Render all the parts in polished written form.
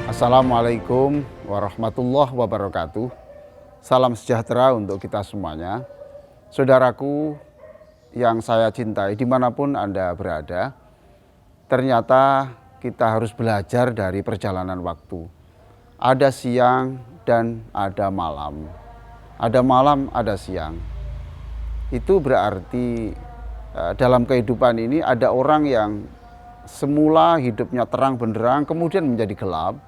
Assalamualaikum warahmatullahi wabarakatuh. Salam sejahtera untuk kita semuanya. Saudaraku yang saya cintai dimanapun Anda berada, ternyata kita harus belajar dari perjalanan waktu. Ada siang dan ada malam. Ada malam, ada siang. Itu berarti dalam kehidupan ini ada orang yang semula hidupnya terang benderang kemudian menjadi gelap.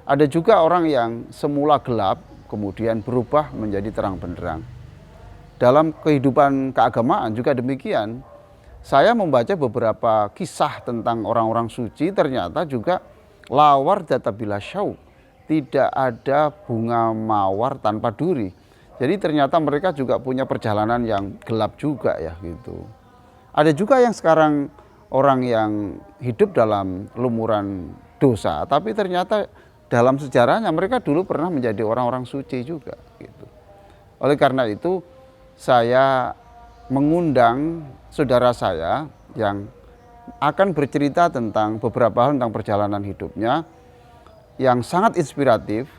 Ada juga orang yang semula gelap kemudian berubah menjadi terang benderang. Dalam kehidupan keagamaan juga demikian. Saya membaca beberapa kisah tentang orang-orang suci, ternyata juga lawar data bila syauq. Tidak ada bunga mawar tanpa duri. Jadi ternyata mereka juga punya perjalanan yang gelap juga ya gitu. Ada juga yang sekarang orang yang hidup dalam lumuran dosa, tapi ternyata dalam sejarahnya mereka dulu pernah menjadi orang-orang suci juga gitu. Oleh karena itu saya mengundang saudara saya yang akan bercerita tentang beberapa hal tentang perjalanan hidupnya yang sangat inspiratif,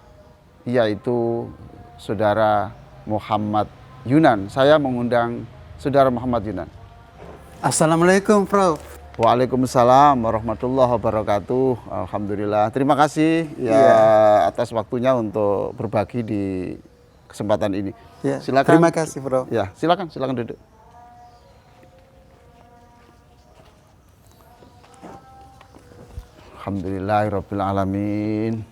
yaitu saudara Muhammad Yunan. Saya mengundang saudara Muhammad Yunan. Assalamualaikum, Prof. Waalaikumsalam warahmatullahi wabarakatuh. Alhamdulillah. Terima kasih atas waktunya untuk berbagi di kesempatan ini. Ya, silakan. terima kasih, Prof. Ya, silakan duduk. Alhamdulillahirabbil alamin.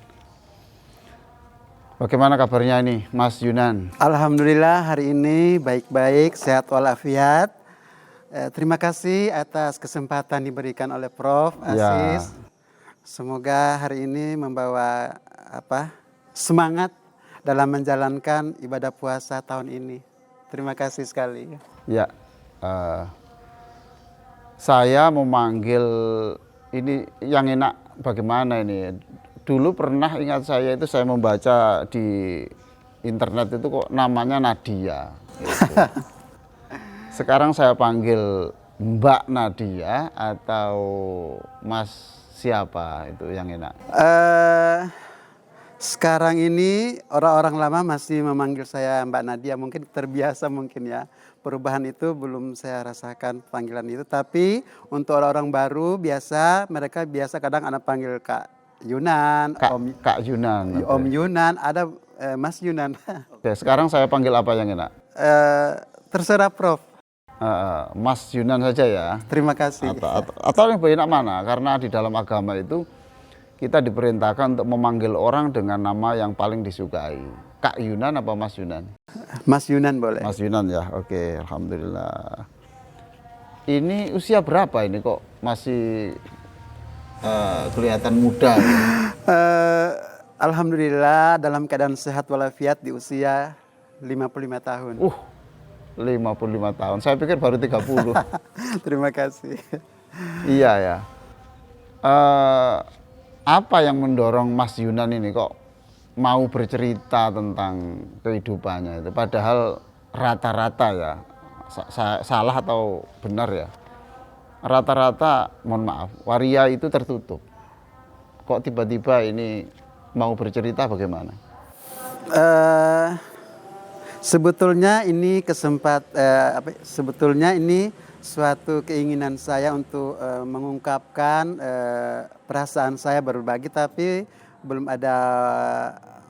Bagaimana kabarnya ini, Mas Yunan? Alhamdulillah hari ini baik-baik, sehat walafiat. Terima kasih atas kesempatan diberikan oleh Prof. Aziz. Semoga hari ini membawa semangat dalam menjalankan ibadah puasa tahun ini. Terima kasih sekali. Ya, saya memanggil ini yang enak bagaimana ini. Dulu pernah ingat saya itu saya membaca di internet itu kok namanya Nadia. Gitu. Sekarang saya panggil Mbak Nadia atau Mas siapa itu yang enak? Sekarang ini orang-orang lama masih memanggil saya Mbak Nadia, mungkin terbiasa mungkin ya. Perubahan itu belum saya rasakan panggilan itu, tapi untuk orang-orang baru mereka biasa kadang anak panggil Kak Yunan, Kak Yunan, Om Yunan, ada Mas Yunan. Oke, sekarang saya panggil apa yang enak? Terserah Prof. Mas Yunan saja ya. Terima kasih. Atau yang lebih enak mana? Karena di dalam agama itu kita diperintahkan untuk memanggil orang dengan nama yang paling disukai. Kak Yunan apa Mas Yunan? Mas Yunan boleh. Mas Yunan ya, oke, alhamdulillah. Ini usia berapa ini kok masih kelihatan muda? Ya? Alhamdulillah dalam keadaan sehat walafiat di usia 55 tahun. 55 tahun, saya pikir baru 30. Terima kasih. Iya ya. Apa yang mendorong Mas Yunan ini kok mau bercerita tentang kehidupannya itu? Padahal rata-rata ya, salah atau benar ya, rata-rata mohon maaf, waria itu tertutup. Kok tiba-tiba ini mau bercerita bagaimana? Sebetulnya ini sebetulnya ini suatu keinginan saya untuk mengungkapkan perasaan saya berbagi, tapi belum ada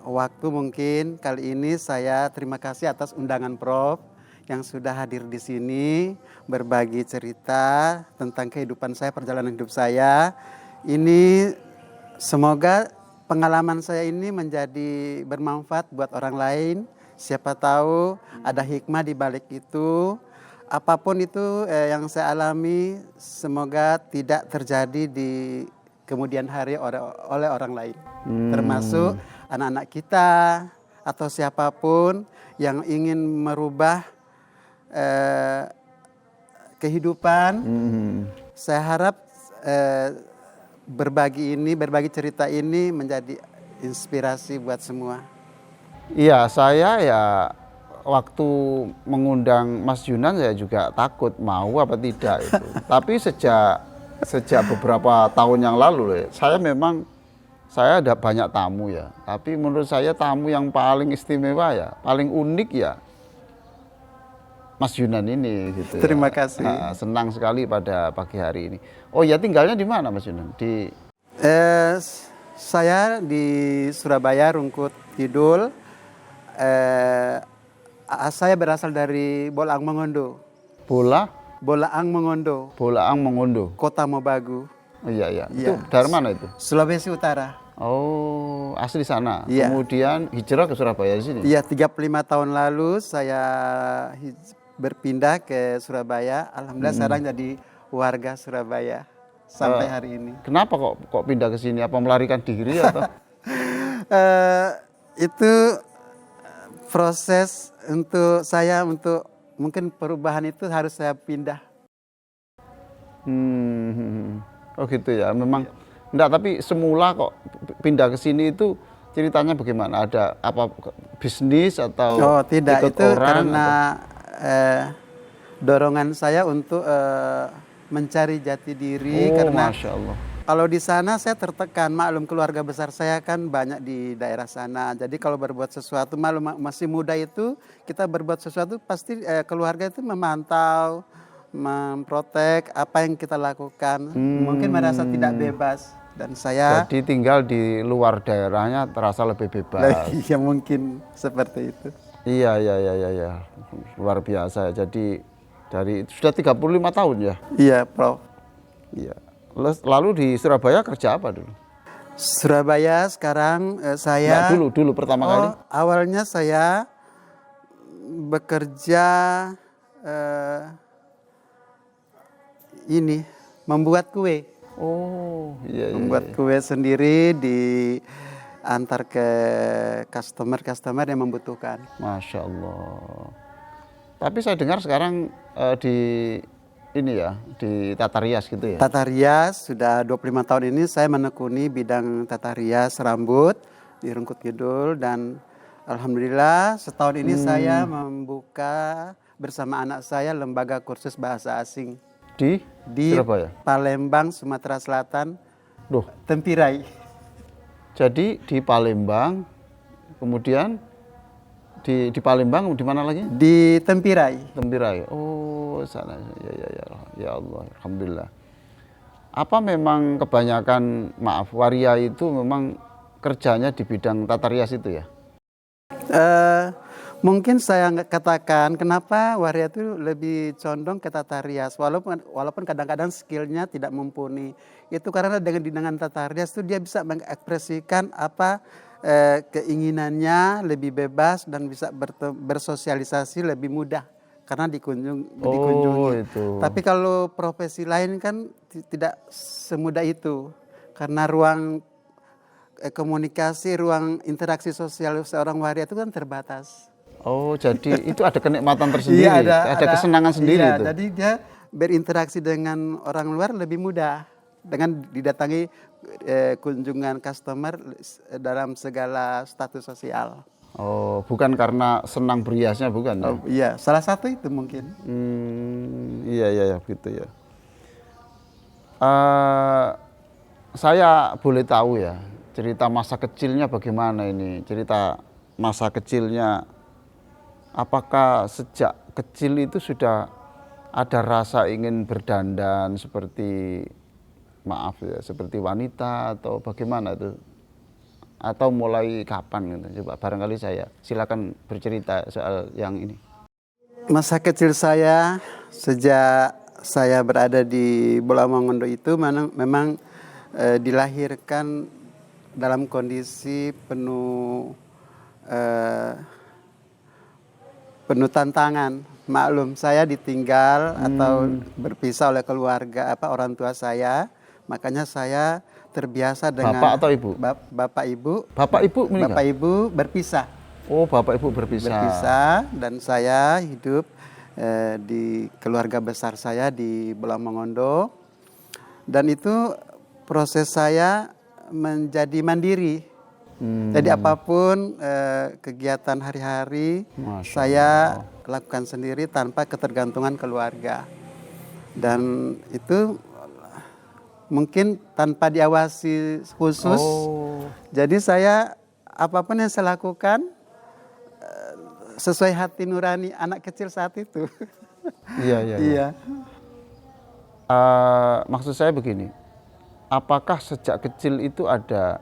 waktu. Mungkin kali ini saya terima kasih atas undangan Prof yang sudah hadir di sini berbagi cerita tentang kehidupan saya, perjalanan hidup saya. Ini semoga pengalaman saya ini menjadi bermanfaat buat orang lain. Siapa tahu ada hikmah di balik itu. Apapun itu yang saya alami, semoga tidak terjadi di kemudian hari oleh orang lain. Termasuk anak-anak kita atau siapapun yang ingin merubah kehidupan. Saya harap berbagi cerita ini menjadi inspirasi buat semua. Iya, saya ya waktu mengundang Mas Yunan saya juga takut mau apa tidak itu. Tapi sejak beberapa tahun yang lalu saya memang saya ada banyak tamu ya, tapi menurut saya tamu yang paling istimewa ya, paling unik ya Mas Yunan ini gitu. Terima ya. kasih. Senang sekali pada pagi hari ini. Oh ya, tinggalnya di mana Mas Yunan? Eh, saya di Surabaya, Rungkut Kidul. Saya berasal dari Bolaang Mongondo. Bolaang Mongondo, Bolaang Mongondo. Kota Mobagu. Oh, iya iya. Iya. Itu dari mana itu? Sulawesi Utara. Oh, asli sana. Iya. Kemudian hijrah ke Surabaya di sini. Iya, 35 tahun lalu saya berpindah ke Surabaya. Alhamdulillah sekarang jadi warga Surabaya sampai hari ini. Kenapa kok pindah ke sini? Apa melarikan diri atau? Itu proses untuk saya untuk mungkin perubahan itu harus saya pindah. Oh gitu ya. Memang enggak, tapi semula kok pindah ke sini itu ceritanya bagaimana? Ada apa bisnis atau Oh tidak, ikut itu orang karena dorongan saya untuk mencari jati diri. Oh, Karena Masya Allah. kalau di sana saya tertekan, maklum keluarga besar saya kan banyak di daerah sana. Jadi kalau berbuat sesuatu, maklum masih muda itu kita berbuat sesuatu pasti keluarga itu memantau, memprotek apa yang kita lakukan. Mungkin merasa tidak bebas dan saya Jadi tinggal di luar daerahnya terasa lebih bebas. ya mungkin seperti itu. Iya. Luar biasa. Jadi dari sudah 35 tahun ya. Iya, Prof. Iya. Lalu di Surabaya kerja apa dulu? Surabaya sekarang saya Dulu pertama kali. Awalnya saya bekerja ini membuat kue. Oh, iya. Membuat kue sendiri diantar ke customer yang membutuhkan. Masya Allah. Tapi saya dengar sekarang di ini ya, di tata rias gitu ya. Tata rias sudah 25 tahun ini saya menekuni bidang tata rias rambut di Rungkut Kidul, dan alhamdulillah setahun ini saya membuka bersama anak saya lembaga kursus bahasa asing Di Surabaya. Palembang, Sumatera Selatan, Duh, Tempirai. jadi di Palembang, kemudian di Palembang di mana lagi? Di Tempirai. Tembirai. Oh, sana. Ya Allah, alhamdulillah. Apa memang kebanyakan waria itu memang kerjanya di bidang tata rias itu ya? Mungkin saya katakan kenapa waria itu lebih condong ke tata rias, walaupun kadang-kadang skillnya tidak mumpuni. Itu karena dengan tata rias itu dia bisa mengekspresikan apa keinginannya lebih bebas dan bisa bersosialisasi lebih mudah karena dikunjungi. Itu. Tapi kalau profesi lain kan tidak semudah itu karena ruang komunikasi, ruang interaksi sosial seorang waria itu kan terbatas. Oh, jadi itu ada kenikmatan tersendiri, ada kesenangan sendiri iya, itu. Jadi dia berinteraksi dengan orang luar lebih mudah dengan didatangi kunjungan customer dalam segala status sosial. Oh, bukan karena senang beriasnya, bukan? Oh, iya, salah satu itu mungkin. Iya, begitu ya. Saya boleh tahu ya, cerita masa kecilnya bagaimana ini? Cerita masa kecilnya, apakah sejak kecil itu sudah ada rasa ingin berdandan seperti, maaf ya, seperti wanita atau bagaimana itu? Atau mulai kapan gitu? Coba barangkali silakan bercerita soal yang ini. Masa kecil saya sejak saya berada di Bolaang Mongondo itu memang dilahirkan dalam kondisi penuh tantangan. Maklum saya ditinggal atau berpisah oleh keluarga orang tua saya, makanya saya terbiasa dengan Bapak atau ibu? Bapak ibu. Bapak ibu meninggal? Bapak ibu berpisah. Oh, bapak ibu berpisah. Berpisah dan saya hidup di keluarga besar saya di Bolaang Mongondo, dan itu proses saya menjadi mandiri. Jadi apapun kegiatan hari-hari saya lakukan sendiri tanpa ketergantungan keluarga, dan itu mungkin tanpa diawasi khusus Jadi saya apapun yang saya lakukan sesuai hati nurani anak kecil saat itu. Iya, iya, iya. Iya. Maksud saya begini, apakah sejak kecil itu ada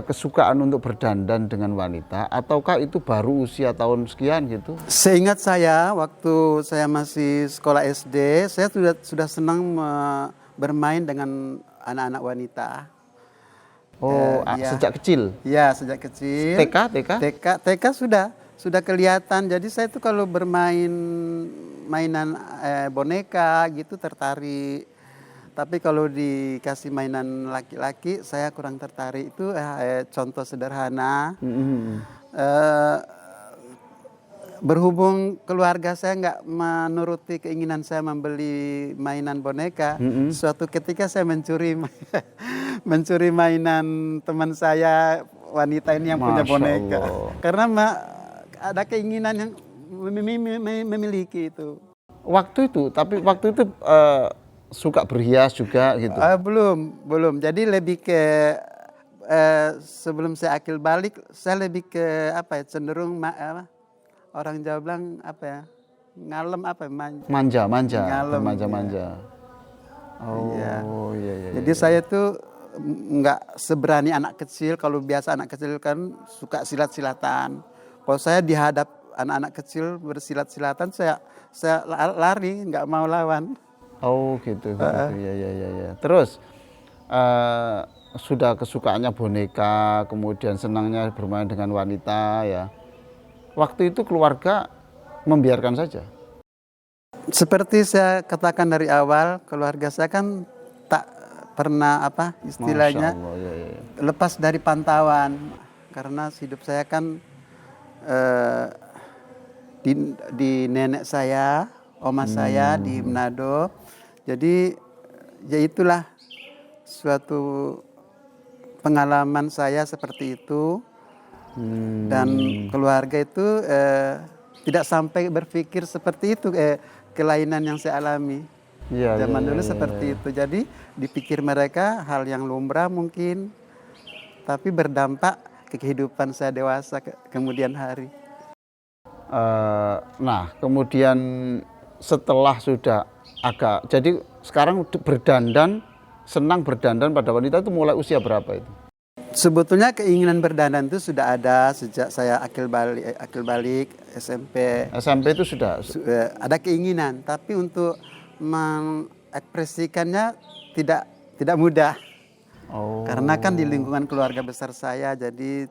kesukaan untuk berdandan dengan wanita, ataukah itu baru usia tahun sekian gitu? Seingat saya waktu saya masih sekolah SD, saya sudah senang bermain dengan anak-anak wanita. Oh, Iya. sejak kecil? Ya, sejak kecil. TK sudah kelihatan. Jadi saya tuh kalau bermain mainan boneka gitu tertarik. Tapi kalau dikasih mainan laki-laki saya kurang tertarik. Itu contoh sederhana. Eh, Berhubung keluarga saya nggak menuruti keinginan saya membeli mainan boneka, suatu ketika saya mencuri mencuri mainan teman saya wanita ini yang punya Masya boneka. Allah. Karena ada keinginan yang memiliki itu. Waktu itu suka berhias juga gitu? Belum. Jadi lebih ke sebelum saya akil balik, saya lebih ke cenderung orang Jawa bilang ngalem Manja, ngalem, manja. Oh, Iya. iya. Jadi saya tuh nggak seberani anak kecil. Kalau biasa anak kecil kan suka silat-silatan. Kalau saya dihadap anak-anak kecil bersilat-silatan, saya lari, nggak mau lawan. Oh, gitu. Iya. Terus sudah kesukaannya boneka, kemudian senangnya bermain dengan wanita ya. Waktu itu keluarga membiarkan saja. Seperti saya katakan dari awal, keluarga saya kan tak pernah istilahnya Masya Allah, iya. lepas dari pantauan. Karena hidup saya kan di nenek saya, oma saya di Manado. Jadi ya itulah suatu pengalaman saya seperti itu. Dan keluarga itu tidak sampai berpikir seperti itu, kelainan yang saya alami. Zaman dulu seperti itu. Jadi dipikir mereka hal yang lumrah mungkin, tapi berdampak ke kehidupan saya dewasa kemudian hari. Nah, kemudian setelah sudah jadi sekarang senang berdandan pada wanita itu mulai usia berapa itu? Sebetulnya keinginan berdandan itu sudah ada sejak saya akil balik SMP. SMP itu sudah Ada keinginan, tapi untuk mengekspresikannya tidak mudah. Oh. Karena kan di lingkungan keluarga besar saya, jadi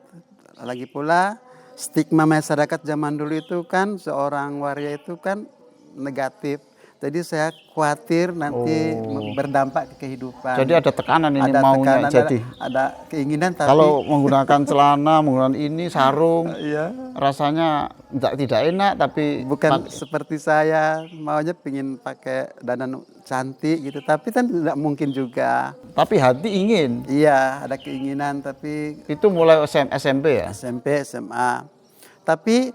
lagi pula stigma masyarakat zaman dulu itu kan seorang waria itu kan negatif. Jadi saya khawatir nanti berdampak ke kehidupan. Jadi ada tekanan ini ada maunya tekanan, jadi. Ada keinginan tapi kalau menggunakan celana, menggunakan ini sarung, iya, rasanya tidak enak tapi bukan seperti saya maunya pengen pakai dandan cantik gitu, tapi kan tidak mungkin juga. Tapi hati ingin. Iya, ada keinginan tapi Itu mulai SMP ya? SMP, SMA. Tapi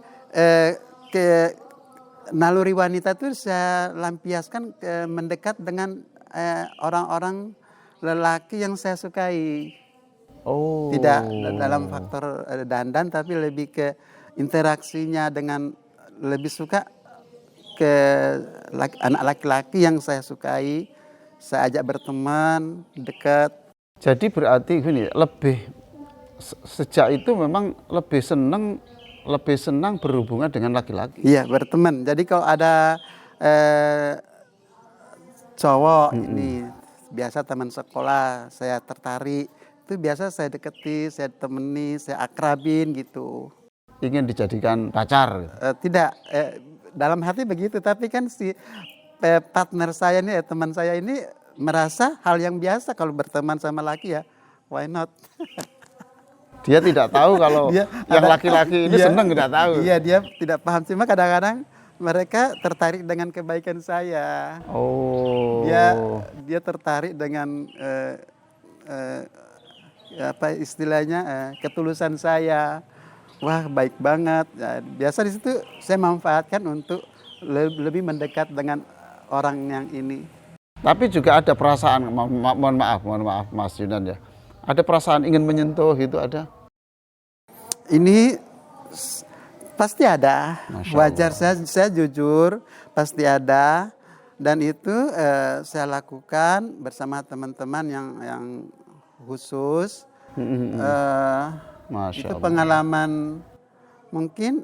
naluri wanita itu saya lampiaskan mendekat dengan orang-orang lelaki yang saya sukai. Oh. Tidak dalam faktor dandan, tapi lebih ke interaksinya dengan lebih suka ke anak laki-laki yang saya sukai. Saya ajak berteman, dekat. Jadi berarti gini, sejak itu memang lebih senang berhubungan dengan laki-laki. Iya, berteman. Jadi kalau ada cowok ini biasa teman sekolah, saya tertarik, itu biasa saya deketi, saya temani, saya akrabin gitu. Ingin dijadikan pacar? Tidak, dalam hati begitu. Tapi kan si partner saya ini, teman saya ini merasa hal yang biasa kalau berteman sama laki ya, why not? Dia tidak tahu kalau yang laki-laki ini senang, tidak tahu. Iya, dia tidak paham. Cuma kadang-kadang mereka tertarik dengan kebaikan saya. Oh. Dia tertarik dengan istilahnya ketulusan saya. Wah, baik banget. Ya, biasa di situ saya manfaatkan untuk lebih mendekat dengan orang yang ini. Tapi juga ada perasaan, mohon maaf Mas Yunan ya. Ada perasaan ingin menyentuh gitu ada? Ini pasti ada. Masya Wajar, saya jujur pasti ada, dan itu saya lakukan bersama teman-teman yang khusus. Masya Itu Allah. pengalaman mungkin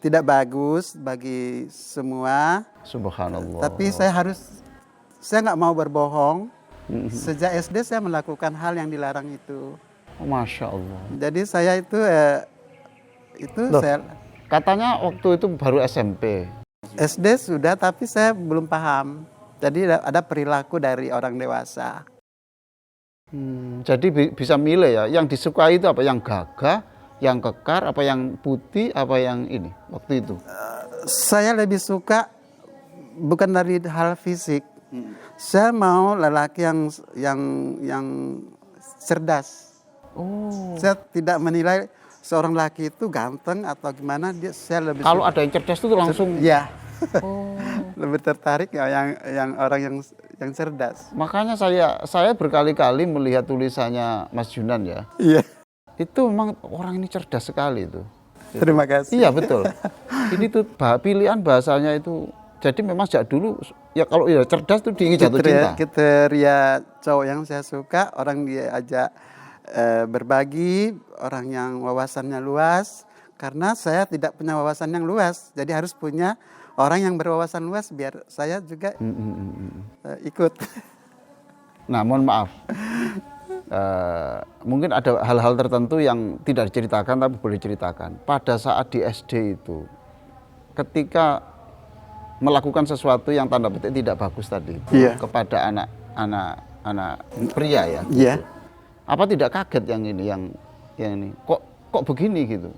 tidak bagus bagi semua, Subhanallah. tapi saya nggak mau berbohong. Sejak SD saya melakukan hal yang dilarang itu. Masya Allah. Jadi saya itu Loh, saya katanya waktu itu baru SMP. SD sudah, tapi saya belum paham. Jadi ada perilaku dari orang dewasa. Jadi bisa milih ya, yang disukai itu apa? Yang gagah, yang kekar, apa yang putih, apa yang ini waktu itu? Saya lebih suka bukan dari hal fisik. Saya mau lelaki yang cerdas. Oh. Saya tidak menilai seorang laki itu ganteng atau gimana. Saya lebih Kalau suka. ada yang cerdas itu langsung. Ya. Oh. Lebih tertarik ya yang orang yang cerdas. Makanya saya berkali-kali melihat tulisannya Mas Junan ya. Iya. Itu memang orang ini cerdas sekali itu. Terima kasih. Iya betul. Ini tuh pilihan bahasanya itu. Jadi memang sejak dulu ya kalau ya cerdas tuh diingin jatuh cinta. Kriteria cowok yang saya suka orang dia ajak berbagi, orang yang wawasannya luas. Karena saya tidak punya wawasan yang luas, jadi harus punya orang yang berwawasan luas biar saya juga ikut. Nah mohon maaf, mungkin ada hal-hal tertentu yang tidak diceritakan tapi boleh diceritakan. Pada saat di SD itu, ketika melakukan sesuatu yang tanda petik tidak bagus tadi kepada anak pria ya. Iya. Gitu. Apa tidak kaget yang ini yang ini kok begini gitu?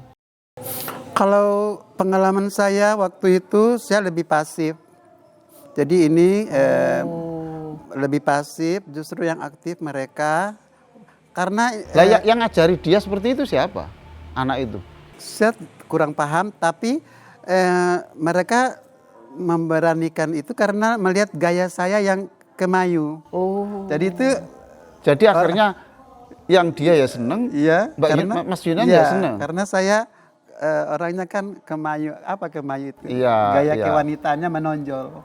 Kalau pengalaman saya waktu itu saya lebih pasif. Jadi ini lebih pasif, justru yang aktif mereka. Karena yang ngajari dia seperti itu siapa? Anak itu? Saya kurang paham, tapi mereka memberanikan itu karena melihat gaya saya yang kemayu. Oh. Jadi akhirnya yang dia ya seneng, iya, Mas Yunan ya seneng. Karena saya orangnya kan kemayu, apa kemayu itu? Iya, gaya iya. kewanitaannya menonjol.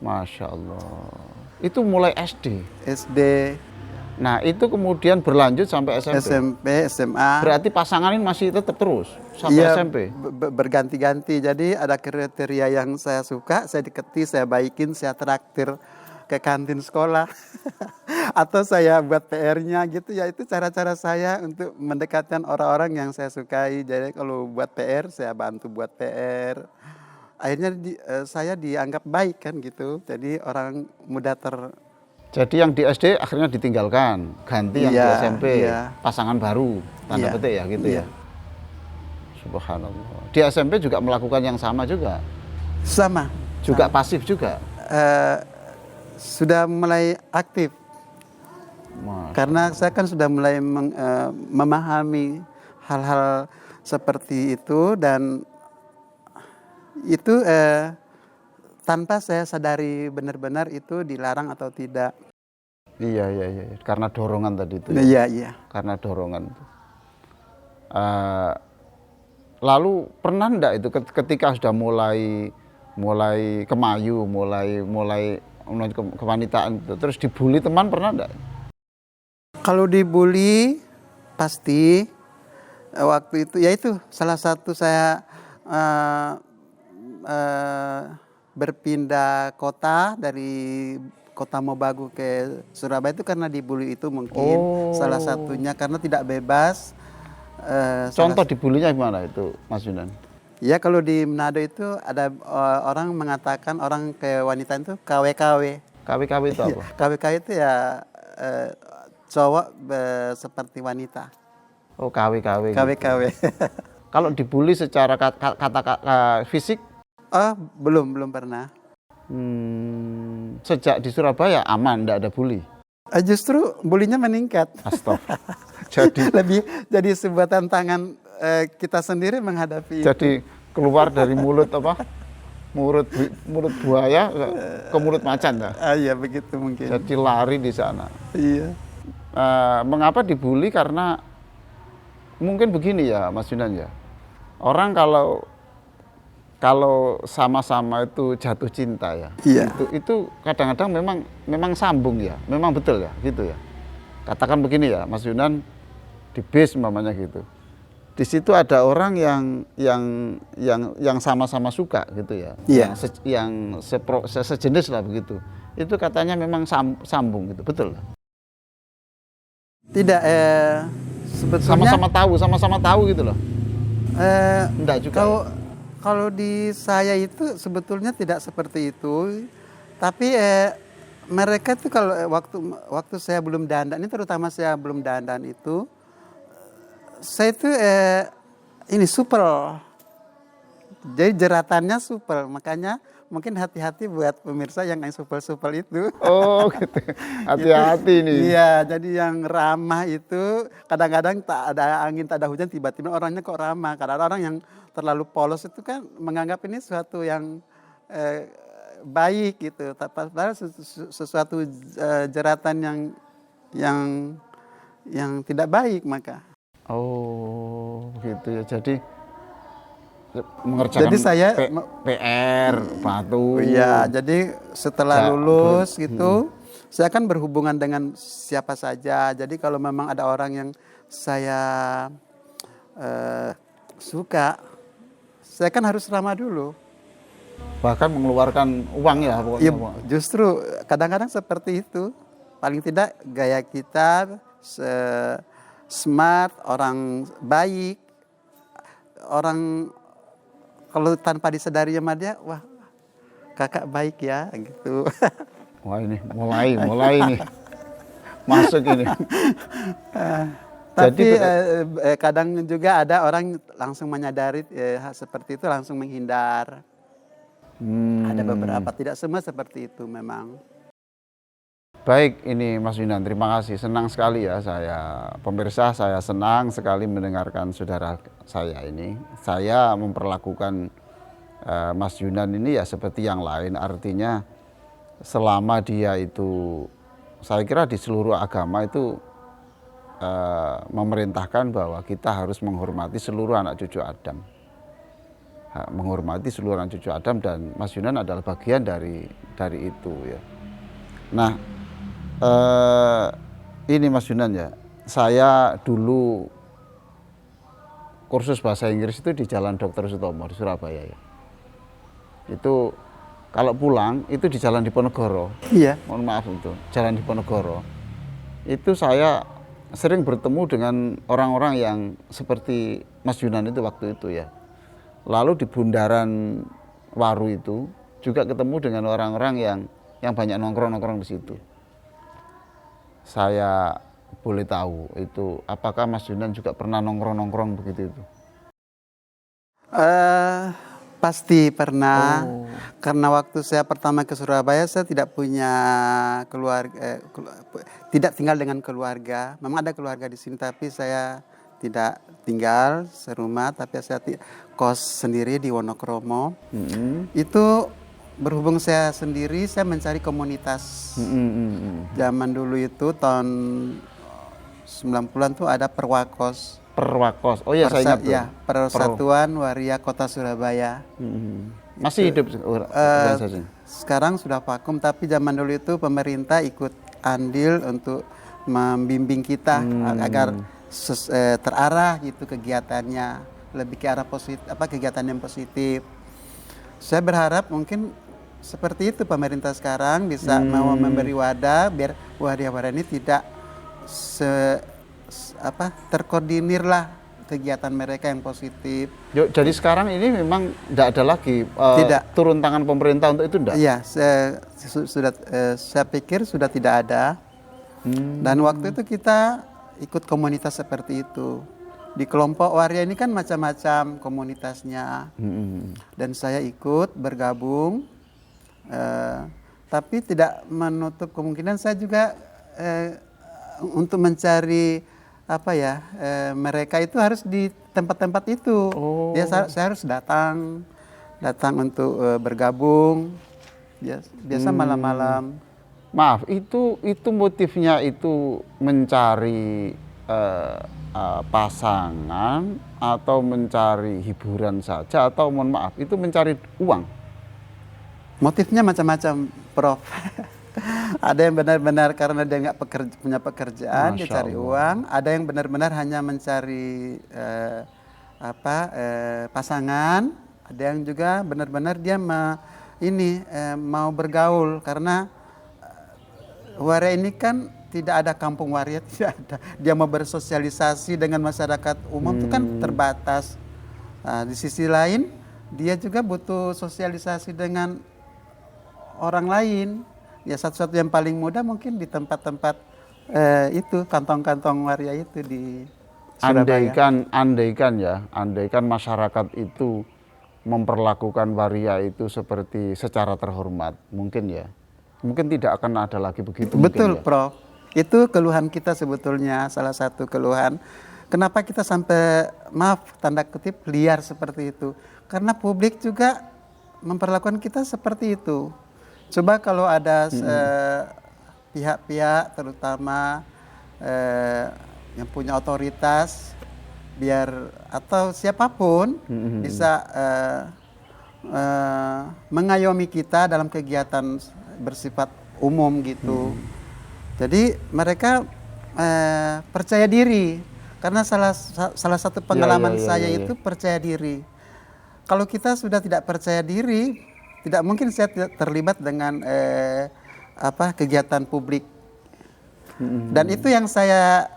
Masya Allah. Itu mulai SD. SD, Nah itu kemudian berlanjut sampai SMP. SMP, SMA. Berarti pasangan ini masih tetap terus sampai Iya, SMP. berganti-ganti. Jadi ada kriteria yang saya suka, saya deketi, saya baikin, saya traktir ke kantin sekolah. Atau saya buat PR-nya gitu ya. Itu cara-cara saya untuk mendekatkan orang-orang yang saya sukai. Jadi kalau buat PR, saya bantu buat PR. Akhirnya saya dianggap baik kan gitu. Jadi orang mudah Jadi yang di SD akhirnya ditinggalkan, ganti yang di SMP, pasangan baru, tanda petik ya gitu ya. Subhanallah. Di SMP juga melakukan yang sama juga? Sama. Juga pasif juga? Sudah mulai aktif. Karena saya kan sudah mulai memahami hal-hal seperti itu, dan itu tanpa saya sadari benar-benar itu dilarang atau tidak. Iya. Karena dorongan tadi itu. Iya. Karena dorongan. Lalu pernah enggak itu ketika sudah mulai kemayu, mulai kewanitaan itu, terus dibully teman pernah enggak? Kalau dibully pasti waktu itu ya itu salah satu saya berpindah kota dari kota Mobagu ke Surabaya itu karena dibully itu mungkin salah satunya, karena tidak bebas. Contoh dibulinya gimana itu Mas Yunan? Ya kalau di Manado itu ada orang mengatakan orang ke wanita itu KW-KW. KW-KW itu apa? KW-KW itu ya cowok seperti wanita. Oh KW-KW. KW-KW. Gitu. Kalau dibully secara kata fisik? Oh belum pernah. Sejak di Surabaya aman, enggak ada bully? Justru bulinya meningkat. Astagfirullah. jadi sebuah tantangan kita sendiri menghadapi. Jadi keluar dari mulut apa? Mulut buaya ke mulut macan. Iya begitu mungkin. Jadi lari di sana. Iya. Mengapa dibully? Karena mungkin begini ya Mas Yunan ya. Orang kalau sama-sama itu jatuh cinta ya, Iya. itu kadang-kadang memang sambung ya, memang betul ya, gitu ya. Katakan begini ya, Mas Yunan di bis umpamanya gitu. Di situ ada orang yang sama-sama suka gitu ya, Iya. yang sejenis lah begitu. Itu katanya memang sambung gitu, betul? Tidak, sebetulnya Sama-sama tahu gitu loh. Enggak juga. kalau kalau di saya itu sebetulnya tidak seperti itu, tapi mereka itu kalau waktu saya belum dandan, ini terutama saya belum dandan itu, saya itu ini supel, jadi jeratannya supel, makanya mungkin hati-hati buat pemirsa yang supel-supel itu. Oh gitu, hati-hati nih. Iya, jadi yang ramah itu kadang-kadang tak ada angin, tak ada hujan, tiba-tiba orangnya kok ramah. Kadang orang yang terlalu polos itu kan menganggap ini sesuatu yang baik gitu. Padahal sesuatu jeratan yang tidak baik maka. Oh gitu ya, jadi mengerjakan Jadi saya PR, batu. iya, jadi setelah lulus gitu, saya kan berhubungan dengan siapa saja. Jadi kalau memang ada orang yang saya suka, saya kan harus ramah dulu. Bahkan mengeluarkan uang ya pokoknya. Ya, justru kadang-kadang seperti itu. Paling tidak gaya kita smart, orang baik, orang kalau tanpa disadari sama dia, wah kakak baik ya gitu. Wah ini mulai nih masuk ini. Tapi kadang juga ada orang langsung menyadari seperti itu langsung menghindar. Ada beberapa, tidak semua seperti itu memang. Baik, ini Mas Yunan, terima kasih. Senang sekali ya pemirsa, saya senang sekali mendengarkan saudara saya ini. Saya memperlakukan Mas Yunan ini ya seperti yang lain, artinya selama dia itu, saya kira di seluruh agama itu memerintahkan bahwa kita harus menghormati seluruh anak cucu Adam. Menghormati seluruh anak cucu Adam, dan Mas Yunan adalah bagian dari itu ya. Nah, ini Mas Yunan ya, saya dulu kursus bahasa Inggris itu di Jalan Dr. Sutomo di Surabaya ya. Itu kalau pulang itu di Jalan Diponegoro. Iya. Mohon maaf itu, Jalan Diponegoro. Itu saya sering bertemu dengan orang-orang yang seperti Mas Yunan itu waktu itu ya. Lalu di bundaran Waru itu juga ketemu dengan orang-orang yang banyak nongkrong-nongkrong di situ. Saya boleh tahu itu apakah Mas Yunan juga pernah nongkrong-nongkrong begitu itu? Pasti pernah. Karena waktu saya pertama ke Surabaya saya tidak punya keluarga, tidak tinggal dengan keluarga. Memang ada keluarga di sini tapi saya tidak tinggal serumah, tapi saya kos sendiri di Wonokromo. Itu berhubung saya sendiri, saya mencari komunitas. Zaman dulu itu tahun 90-an tuh ada Perwakos. Perwakos, oh iya saya ingat tuh. Ya, Persatuan Waria Kota Surabaya. Masih hidup organisasi? Sekarang sudah vakum, tapi zaman dulu itu pemerintah ikut andil untuk membimbing kita agar terarah gitu kegiatannya, lebih ke arah positif, kegiatan yang positif. Saya berharap mungkin seperti itu pemerintah sekarang bisa mau memberi wadah biar waria-waria ini tidak terkoordinir lah kegiatan mereka yang positif. Jadi sekarang ini memang tidak ada lagi turun tangan pemerintah untuk itu, enggak? Iya, saya pikir sudah tidak ada. Dan waktu itu kita ikut komunitas seperti itu. Di kelompok waria ini kan macam-macam komunitasnya. Dan saya ikut bergabung, tapi tidak menutup kemungkinan saya juga untuk mencari mereka itu harus di tempat-tempat itu. Saya harus datang untuk bergabung. Biasa malam-malam. Maaf, itu motifnya itu mencari pasangan atau mencari hiburan saja atau mohon maaf itu mencari uang? Motifnya macam-macam, Prof. Ada yang benar-benar karena dia nggak punya pekerjaan, dia Masya cari Allah. uang. Ada yang benar-benar hanya mencari pasangan. Ada yang juga benar-benar dia mau bergaul karena waria ini kan tidak ada kampung waria, tidak ada. Dia mau bersosialisasi dengan masyarakat umum itu kan terbatas. Nah, di sisi lain dia juga butuh sosialisasi dengan orang lain. Ya satu-satu yang paling mudah mungkin di tempat-tempat itu kantong-kantong waria itu di Surabaya. Andaikan masyarakat itu memperlakukan waria itu seperti secara terhormat, mungkin ya. Mungkin tidak akan ada lagi begitu. Betul, mungkin ya. Prof. Itu keluhan kita sebetulnya, salah satu keluhan. Kenapa kita sampai, maaf, tanda kutip, liar seperti itu? Karena publik juga memperlakukan kita seperti itu. Coba kalau ada pihak-pihak, terutama yang punya otoritas, atau siapapun bisa mengayomi kita dalam kegiatan bersifat umum gitu. Jadi mereka percaya diri karena salah satu pengalaman saya itu percaya diri. Kalau kita sudah tidak percaya diri, tidak mungkin saya terlibat dengan kegiatan publik. Dan itu yang saya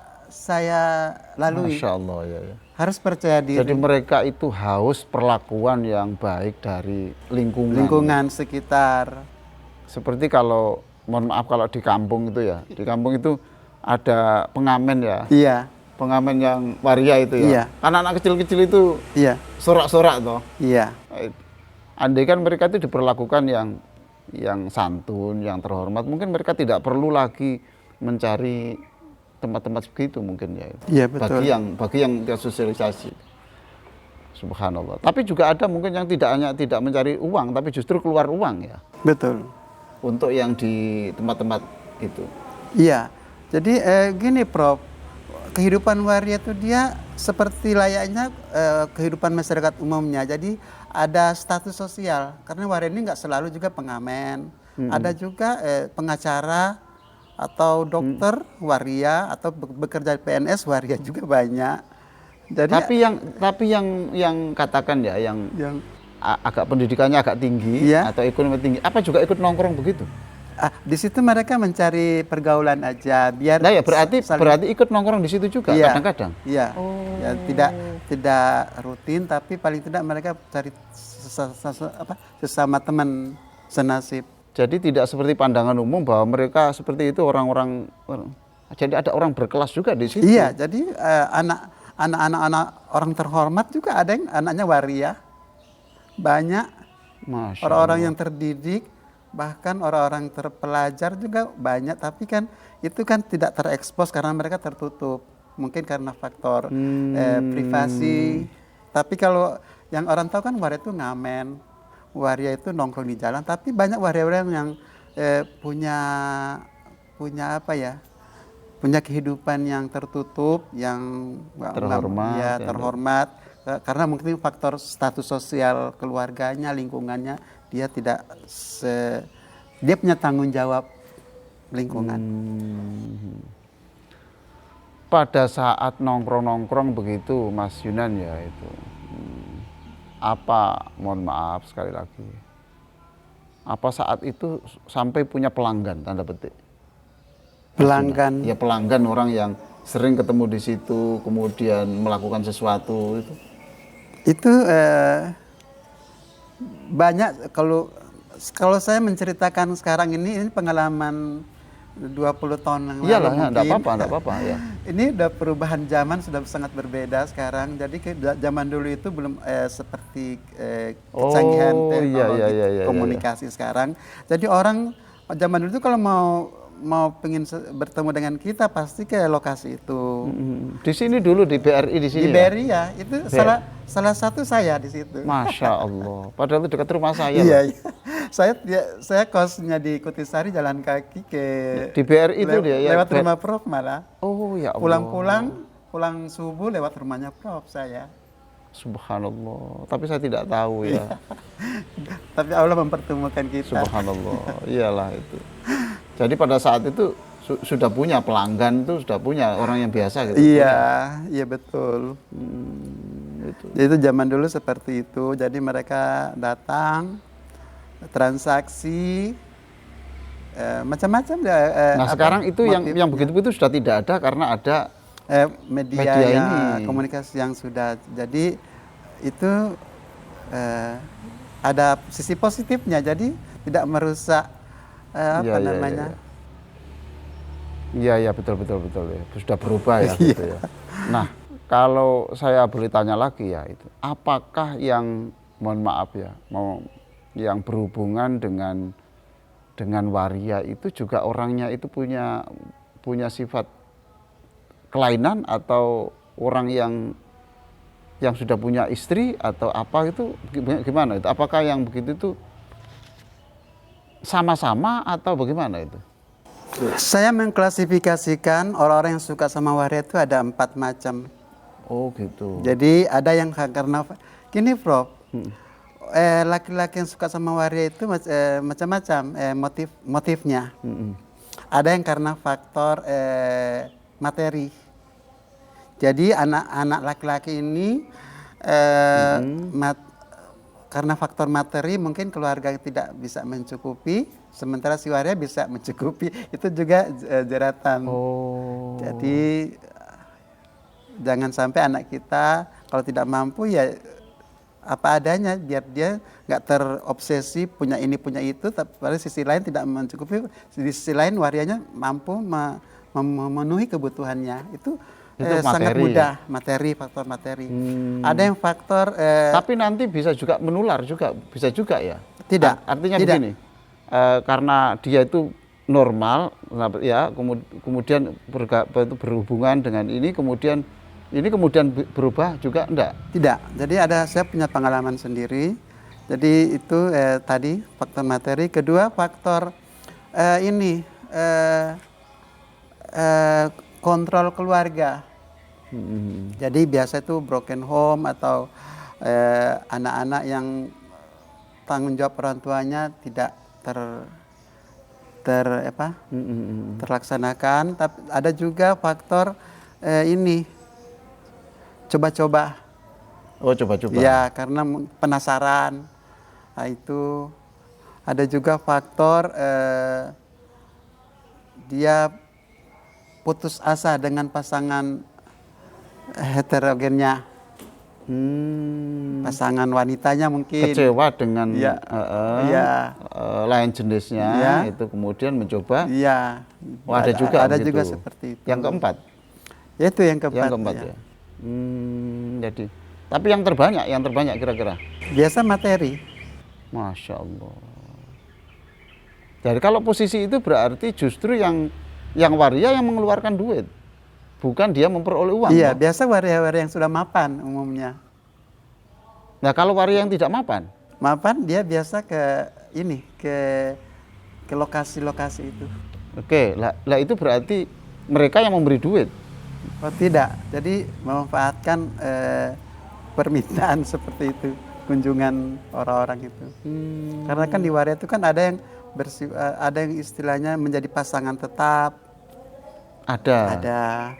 lalui. Masya Allah ya. Harus percaya diri. Jadi mereka itu haus perlakuan yang baik dari Lingkungan sekitar. Seperti kalau, mohon maaf kalau di kampung itu ya, di kampung itu ada pengamen ya. Iya. Pengamen yang waria itu ya. Iya. Anak-anak kecil-kecil itu Iya. sorak-sorak toh. Iya. Andai kan mereka itu diperlakukan yang santun, yang terhormat, mungkin mereka tidak perlu lagi mencari tempat-tempat begitu mungkin ya. Iya, betul. Bagi yang dia sosialisasi. Subhanallah. Tapi juga ada mungkin yang tidak mencari uang, tapi justru keluar uang ya. Betul. Untuk yang di tempat-tempat itu. Iya. Jadi gini, Prof. Kehidupan waria itu dia seperti layaknya kehidupan masyarakat umumnya. Jadi ada status sosial. Karena waria ini nggak selalu juga pengamen. Ada juga pengacara atau dokter waria atau bekerja PNS waria juga banyak. Jadi tapi yang katakan ya yang agak pendidikannya agak tinggi atau ekonomi tinggi, apa juga ikut nongkrong begitu? Di situ mereka mencari pergaulan aja biar. Nah ya berarti ikut nongkrong di situ juga kadang-kadang. Iya. Ya, tidak rutin tapi paling tidak mereka cari sesama teman senasib. Jadi tidak seperti pandangan umum bahwa mereka seperti itu orang-orang. Jadi ada orang berkelas juga di situ. Iya, jadi anak-anak orang terhormat juga ada yang anaknya waria. Banyak orang-orang yang terdidik, bahkan orang-orang terpelajar juga banyak. Tapi kan itu kan tidak terekspos karena mereka tertutup. Mungkin karena faktor privasi. Tapi kalau yang orang tahu kan waria itu ngamen. Waria itu nongkrong di jalan, tapi banyak waria-waria yang punya punya kehidupan yang tertutup, yang terhormat, karena mungkin faktor status sosial keluarganya, lingkungannya, dia dia punya tanggung jawab lingkungan. Pada saat nongkrong-nongkrong begitu, Mas Yunan ya itu. Mohon maaf sekali lagi, apa saat itu sampai punya pelanggan tanda petik? Pelanggan? Ya pelanggan, orang yang sering ketemu di situ kemudian melakukan sesuatu itu. Itu banyak. Kalau saya menceritakan sekarang ini pengalaman 20 tahun yang lalu. Iyalah, enggak apa-apa ya. Ini udah perubahan zaman, sudah sangat berbeda sekarang. Jadi zaman dulu itu belum seperti kecanggihan teknologi komunikasi sekarang. Jadi orang zaman dulu itu kalau mau pengen bertemu dengan kita pasti ke lokasi itu. Di sini dulu di BRI di sini. Di BRI ya, itu salah satu saya di situ. Masya Allah. Padahal itu dekat rumah saya. Iya. saya kosnya di Kutisari jalan kaki ke Di BRI itu dia ya. lewat rumah Prof malah. Oh ya Allah. Pulang subuh lewat rumahnya Prof saya. Subhanallah. Tapi saya tidak tahu ya. Tapi Allah mempertemukan kita. Subhanallah. Iyalah itu. Jadi pada saat itu sudah punya pelanggan, itu sudah punya orang yang biasa gitu. Iya, iya betul. Itu. Itu zaman dulu seperti itu. Jadi mereka datang transaksi macam-macam ya. Nah sekarang itu yang begitu-begitu sudah tidak ada karena ada media ini. komunikasi yang sudah. Jadi itu ada sisi positifnya. Jadi tidak merusak apa namanya. Iya betul ya. Sudah berubah ya gitu ya. Nah kalau saya boleh tanya lagi ya itu, apakah yang mohon maaf ya, yang berhubungan dengan waria itu juga orangnya itu punya sifat kelainan atau orang yang sudah punya istri atau apa itu gimana itu? Apakah yang begitu itu sama-sama atau bagaimana itu? Saya mengklasifikasikan orang-orang yang suka sama waria itu ada 4 macam. Oh gitu. Jadi ada yang karena gini Prof, laki-laki yang suka sama waria itu macam-macam motifnya. Ada yang karena faktor materi. Jadi anak-anak laki-laki ini karena faktor materi mungkin keluarga tidak bisa mencukupi, sementara si waria bisa mencukupi. Itu juga jeratan. Oh. Jadi jangan sampai anak kita kalau tidak mampu ya apa adanya, biar dia nggak terobsesi punya ini punya itu, tapi pada sisi lain tidak mencukupi, di sisi lain warianya mampu memenuhi kebutuhannya. Itu sangat mudah ya? Faktor materi. Ada yang faktor tapi nanti bisa juga menular juga, bisa juga ya? Tidak. Artinya tidak. Begini, karena dia itu normal ya, kemudian berhubungan dengan ini kemudian berubah juga enggak? Tidak. Jadi saya punya pengalaman sendiri. Jadi itu tadi faktor materi. Kedua faktor kontrol keluarga. Jadi biasa itu broken home atau anak-anak yang tanggung jawab orang tuanya tidak terlaksanakan. Tapi ada juga faktor coba-coba. Oh coba-coba. Ya karena penasaran. Nah, itu ada juga faktor dia putus asa dengan pasangan heterogennya, pasangan wanitanya mungkin kecewa dengan lain jenisnya, itu kemudian mencoba. Iya. Ada juga seperti itu. Yang keempat. Itu yang keempat. Ya. Jadi, tapi yang terbanyak kira-kira? Biasa materi. Masya Allah. Jadi kalau posisi itu berarti justru yang waria yang mengeluarkan duit, bukan dia memperoleh uang. Iya, biasa waria-waria yang sudah mapan umumnya. Nah kalau waria yang tidak mapan? Mapan dia biasa ke lokasi-lokasi itu. Oke, lah itu berarti mereka yang memberi duit? Oh tidak, jadi memanfaatkan permintaan seperti itu, kunjungan orang-orang itu. Karena kan di waria itu kan ada yang istilahnya menjadi pasangan tetap. Ada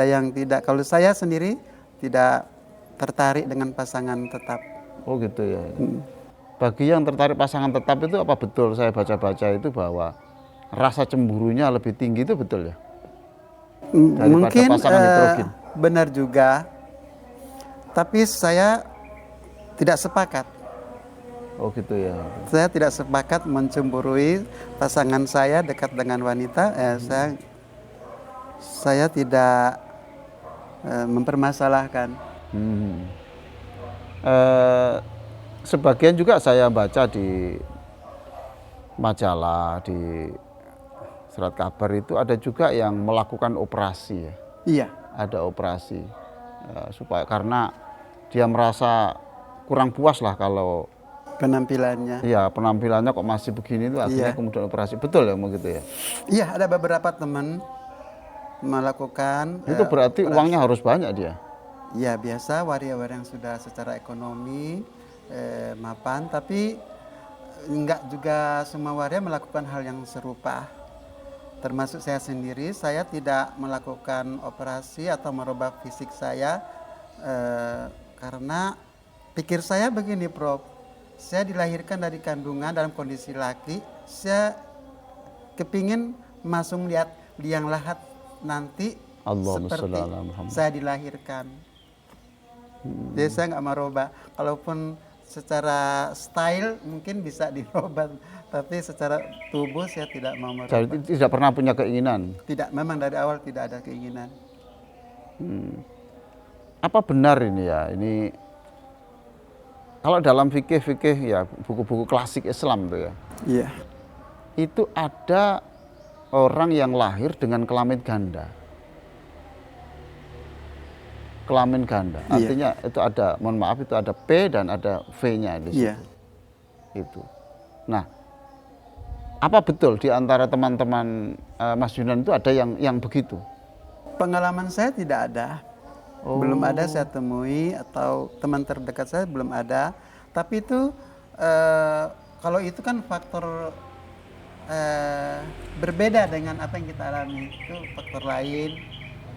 yang tidak. Kalau saya sendiri tidak tertarik dengan pasangan tetap. Oh gitu ya. Bagi yang tertarik pasangan tetap itu apa betul saya baca-baca itu bahwa rasa cemburunya lebih tinggi, itu betul ya? Mungkin benar juga, tapi saya tidak sepakat. Oh gitu ya. Saya tidak sepakat mencemburui pasangan saya dekat dengan wanita. Saya tidak mempermasalahkan. Sebagian juga saya baca di majalah, di surat kabar itu ada juga yang melakukan operasi ya. Iya. Ada operasi supaya karena dia merasa kurang puas lah kalau penampilannya. Iya, penampilannya kok masih begini itu akhirnya Iya. kemudian operasi. Betul ya mau gitu ya? Iya, ada beberapa teman melakukan Itu berarti uangnya harus banyak dia. ya biasa waria-waria yang sudah secara ekonomi mapan, tapi enggak juga semua waria melakukan hal yang serupa. Termasuk saya sendiri, saya tidak melakukan operasi atau merubah fisik saya karena pikir saya begini, Prof. Saya dilahirkan dari kandungan dalam kondisi laki, saya kepingin masuk lihat liang lahat nanti Allahumma seperti sholli ala Muhammad. saya dilahirkan. Jadi saya nggak merubah. Kalaupun secara style mungkin bisa dirubah, tapi secara tubuh saya tidak mau merubah. Jadi tidak pernah punya keinginan. Tidak, memang dari awal tidak ada keinginan. Apa benar ini ya? Ini kalau dalam fikih ya buku-buku klasik Islam tuh ya, Iya. itu ada orang yang lahir dengan kelamin ganda. Kelamin ganda, Iya. artinya itu ada, mohon maaf itu ada P dan ada V-nya di situ. Iya. Itu. Nah, apa betul di antara teman-teman Mas Yunan itu ada yang begitu? Pengalaman saya tidak ada. Belum ada saya temui atau teman terdekat saya belum ada. Tapi itu kalau itu kan faktor berbeda dengan apa yang kita alami, itu faktor lain.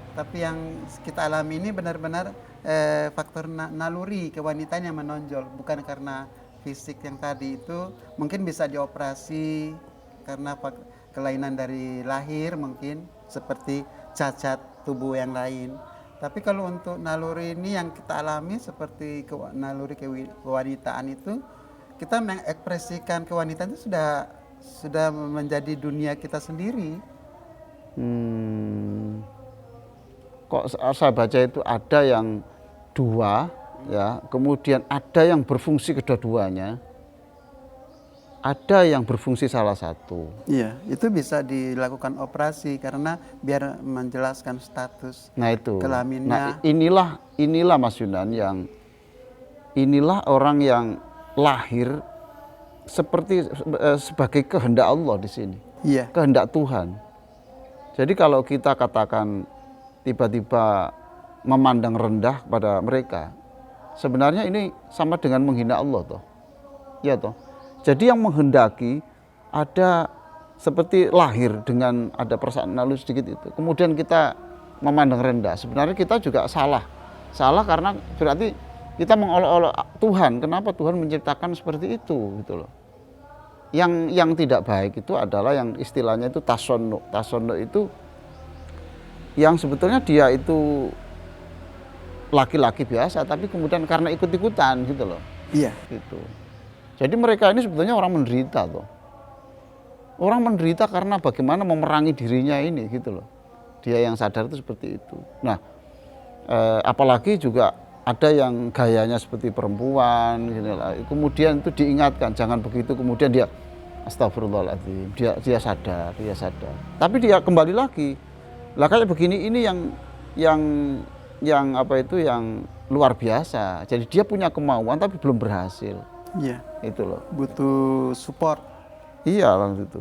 Tapi yang kita alami ini benar-benar faktor naluri kewanitaan yang menonjol, bukan karena fisik yang tadi itu mungkin bisa dioperasi karena kelainan dari lahir mungkin seperti cacat tubuh yang lain. Tapi kalau untuk naluri ini yang kita alami seperti naluri kewanitaan itu, kita mengekspresikan kewanitaan itu sudah menjadi dunia kita sendiri. Kok saya baca itu ada yang dua, ya, kemudian ada yang berfungsi kedua-duanya, ada yang berfungsi salah satu. Iya, itu bisa dilakukan operasi karena biar menjelaskan status Nah itu. kelaminnya. Nah inilah Mas Yunan yang inilah orang yang lahir seperti sebagai kehendak Allah di sini. Iya, Kehendak Tuhan. Jadi kalau kita katakan tiba-tiba memandang rendah pada mereka, sebenarnya ini sama dengan menghina Allah toh. Ya toh. Jadi yang menghendaki ada seperti lahir dengan ada perasaan halus sedikit itu. Kemudian kita memandang rendah. Sebenarnya kita juga salah. Salah karena berarti kita mengolok-olok Tuhan. Kenapa Tuhan menciptakan seperti itu gitu loh. Yang tidak baik itu adalah yang istilahnya itu tasonno. Tasonno itu yang sebetulnya dia itu laki-laki biasa tapi kemudian karena ikut-ikutan gitu loh. iya, Gitu. Jadi mereka ini sebetulnya orang menderita toh. Orang menderita karena bagaimana memerangi dirinya ini gitu loh. Dia yang sadar itu seperti itu. Nah, apalagi juga ada yang gayanya seperti perempuan gitu lah. Kemudian itu diingatkan jangan begitu, kemudian dia astagfirullahaladzim, dia sadar. Tapi dia kembali lagi. Lah kayak begini ini yang apa itu yang luar biasa. Jadi dia punya kemauan tapi belum berhasil. iya. Itu loh. Butuh support. Iya langsung itu.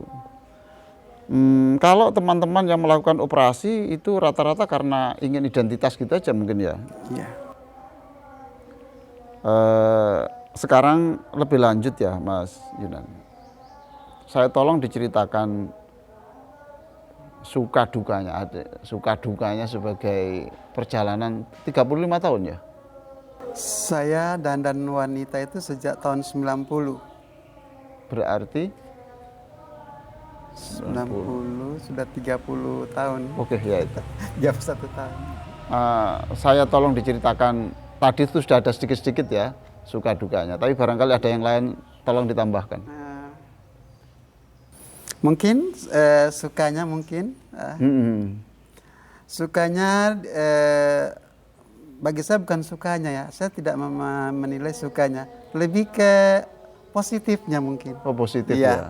Kalau teman-teman yang melakukan operasi itu rata-rata karena ingin identitas gitu aja mungkin ya. Iya. Sekarang lebih lanjut ya Mas Yunan. Saya tolong diceritakan suka dukanya sebagai perjalanan 35 tahun ya. Saya dandan wanita itu sejak tahun 90. Berarti 90 sudah 30 tahun. oke ya itu. 31 tahun. Saya tolong diceritakan tadi itu sudah ada sedikit-sedikit ya suka dukanya. Tapi barangkali ada yang lain tolong ditambahkan. Mungkin sukanya mungkin sukanya bagi saya bukan sukanya ya, saya tidak menilai sukanya, lebih ke positifnya mungkin. Oh positif Iya, ya.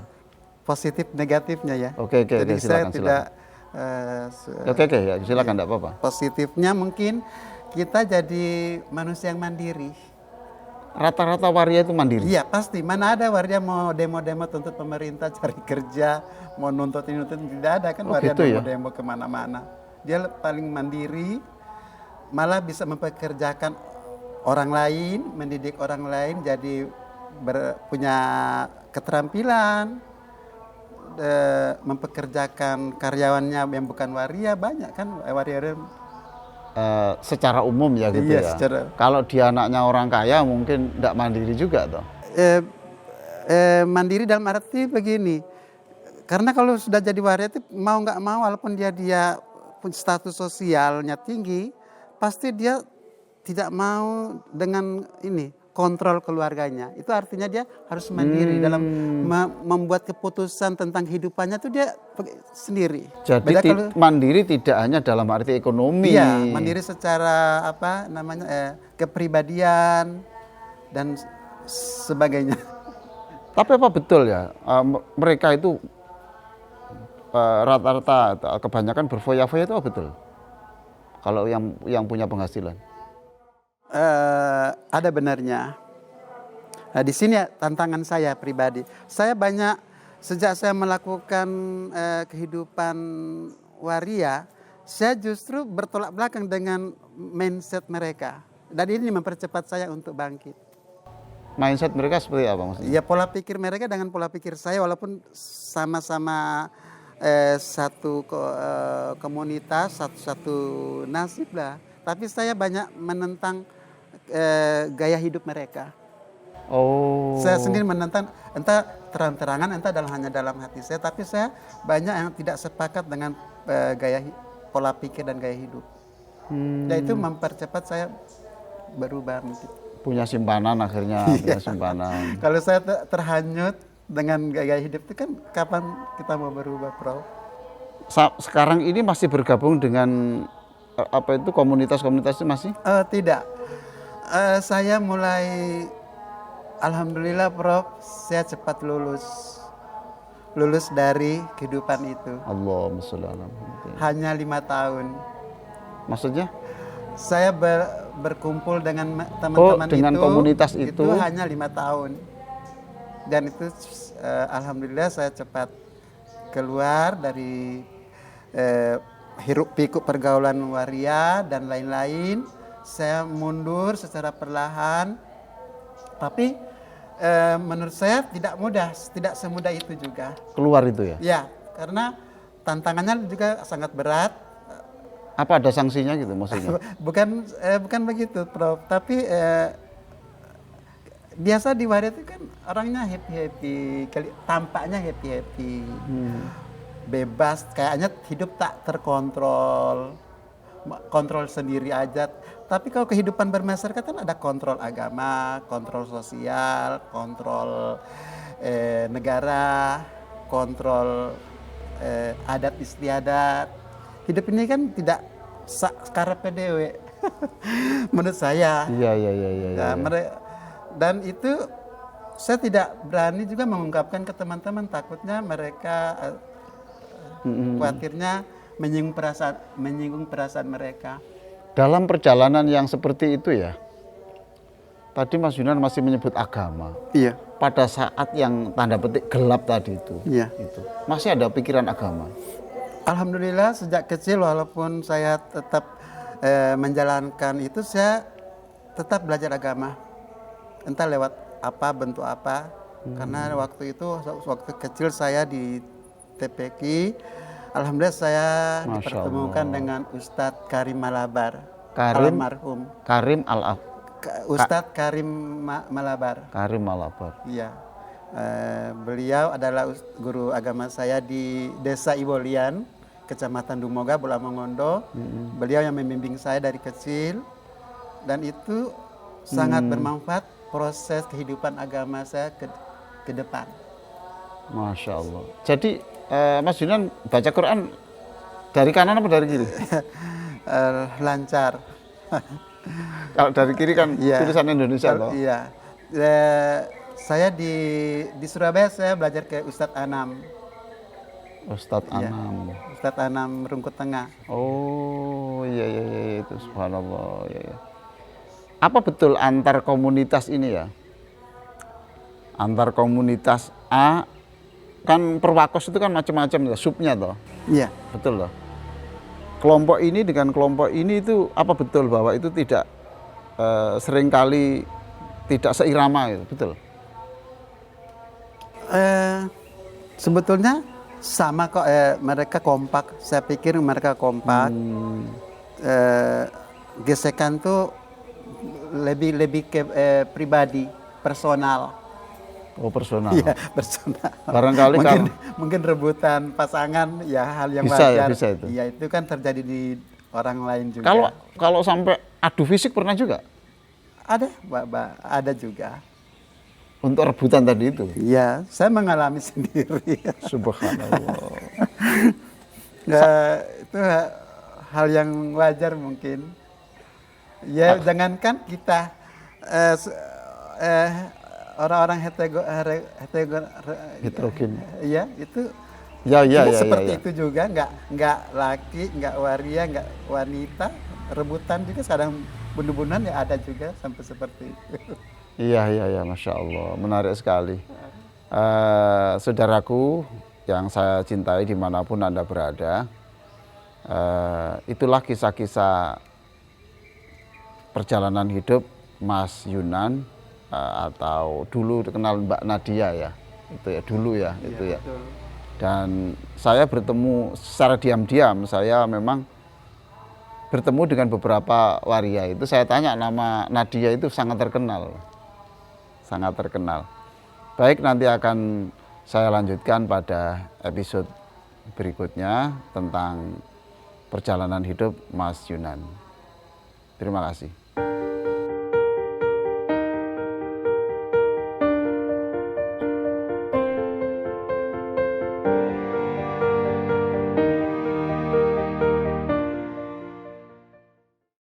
positif negatifnya ya. Oke, Jadi saya silakan, tidak Oke ya silakan enggak apa-apa. positifnya mungkin kita jadi manusia yang mandiri. Rata-rata waria itu mandiri. Iya pasti, mana ada waria mau demo-demo tuntut pemerintah cari kerja, mau nuntut ini nuntut ini. Tidak ada kan Oh, waria gitu ya? demo-demo kemana-mana. Dia paling mandiri, malah bisa mempekerjakan orang lain, mendidik orang lain jadi punya keterampilan, mempekerjakan karyawannya yang bukan waria banyak kan waria. Secara umum ya gitu Iya, ya. Kalau dia anaknya orang kaya mungkin tidak mandiri juga toh. Mandiri dalam arti begini, karena kalau sudah jadi waria itu mau nggak mau walaupun dia status sosialnya tinggi, pasti dia tidak mau dengan ini kontrol keluarganya. Itu artinya dia harus mandiri dalam membuat keputusan tentang hidupannya itu dia sendiri. Jadi mandiri tidak hanya dalam arti ekonomi. Iya, mandiri secara apa namanya kepribadian dan sebagainya. Tapi apa betul ya mereka itu rata-rata kebanyakan berfoya-foya itu apa betul? Kalau yang punya penghasilan? Ada benarnya. Nah, di sini tantangan saya pribadi. Saya banyak sejak saya melakukan kehidupan waria, saya justru bertolak belakang dengan mindset mereka. Dan ini mempercepat saya untuk bangkit. Mindset mereka seperti apa maksudnya? Ya pola pikir mereka dengan pola pikir saya walaupun sama-sama satu komunitas, satu nasib lah. Tapi saya banyak menentang gaya hidup mereka. Oh. Saya sendiri menentang, entah terang-terangan, entah hanya dalam hati saya. Tapi saya banyak yang tidak sepakat dengan pola pikir dan gaya hidup. Dan itu mempercepat saya berubah mungkin. Punya simpanan akhirnya, punya simpanan. Kalau saya terhanyut dengan gaya hidup itu kan kapan kita mau berubah, Prof? Sekarang ini masih bergabung dengan apa itu komunitas-komunitas itu masih? Tidak. Saya mulai, alhamdulillah Prof, saya cepat lulus dari kehidupan itu. Allahumma sholli ala Muhammad. Hanya 5 tahun. Maksudnya? Saya berkumpul dengan teman-teman dengan komunitas itu hanya 5 tahun. Dan itu alhamdulillah saya cepat keluar dari hiruk pikuk pergaulan waria dan lain-lain. Saya mundur secara perlahan, tapi menurut saya tidak mudah, tidak semudah itu juga. Keluar itu ya? Ya, karena tantangannya juga sangat berat. Apa ada sanksinya gitu maksudnya? Bukan begitu, Prof. Tapi biasa di waria itu kan orangnya happy, tampaknya happy, bebas, kayaknya hidup tak terkontrol, kontrol sendiri aja. Tapi kalau kehidupan bermasyarakat kan ada kontrol agama, kontrol sosial, kontrol negara, kontrol adat istiadat. Hidup ini kan tidak karepe dewe menurut saya. Iya. Dan itu saya tidak berani juga mengungkapkan ke teman-teman, takutnya mereka khawatirnya menyinggung perasaan mereka. Dalam perjalanan yang seperti itu ya, tadi Mas Yunan masih menyebut agama. Iya. Pada saat yang tanda petik gelap tadi itu, iya. Itu masih ada pikiran agama. Alhamdulillah sejak kecil walaupun saya tetap menjalankan itu, saya tetap belajar agama. Entah lewat apa, bentuk apa. Karena waktu itu, waktu kecil saya di TPQ, alhamdulillah saya dipertemukan dengan Ustadz Karim Malabar. Almarhum. Ustadz Karim Malabar. Karim Malabar. Iya. Beliau adalah guru agama saya di Desa Ibolian, Kecamatan Dumoga, Bola Mongondo. Beliau yang membimbing saya dari kecil, dan itu sangat bermanfaat proses kehidupan agama saya ke depan. Masya Allah. Jadi Mas Yunan baca Quran dari kanan apa dari kiri? Lancar. Kalau dari kiri kan tulisan Indonesia loh. Iya. Saya di Surabaya saya belajar ke Ustadz Anam. Ustadz Anam. Ustadz Anam Rungkut Tengah. Oh iya itu subhanallah. Iya. apa betul antar komunitas ini ya? Antar komunitas A, kan Perwakos itu kan macam-macam ya, subnya toh. Iya. Betul loh. Kelompok ini dengan kelompok ini itu apa betul bahwa itu tidak seringkali tidak seirama itu, betul? Sebetulnya sama kok, mereka kompak. Saya pikir mereka kompak. Gesekan tuh lebih ke pribadi, personal. Oh, personal. Iya, personal. Barangkali mungkin rebutan pasangan ya hal yang bisa ya, wajar. bisa itu. Iya, itu kan terjadi di orang lain juga. Kalau sampai adu fisik pernah juga? Ada, ada juga. Untuk rebutan tadi itu? Iya, saya mengalami sendiri. Subhanallah. Itu hal yang wajar mungkin. Ya, jangankan kita orang-orang heterogen. Iya, itu Ya, seperti itu juga, nggak laki, nggak waria, nggak wanita, rebutan juga kadang bunuh-bunuhan ya ada juga sampai seperti itu. Iya, Masya Allah, menarik sekali. Saudaraku yang saya cintai dimanapun Anda berada, itulah kisah-kisah perjalanan hidup Mas Yunan, atau dulu dikenal Mbak Nadia ya, itu ya dulu ya, Iya, itu ya. betul. Dan saya bertemu secara diam-diam, saya memang bertemu dengan beberapa waria itu, saya tanya nama Nadia itu sangat terkenal. Sangat terkenal. Baik, nanti akan saya lanjutkan pada episode berikutnya tentang perjalanan hidup Mas Yunan. Terima kasih.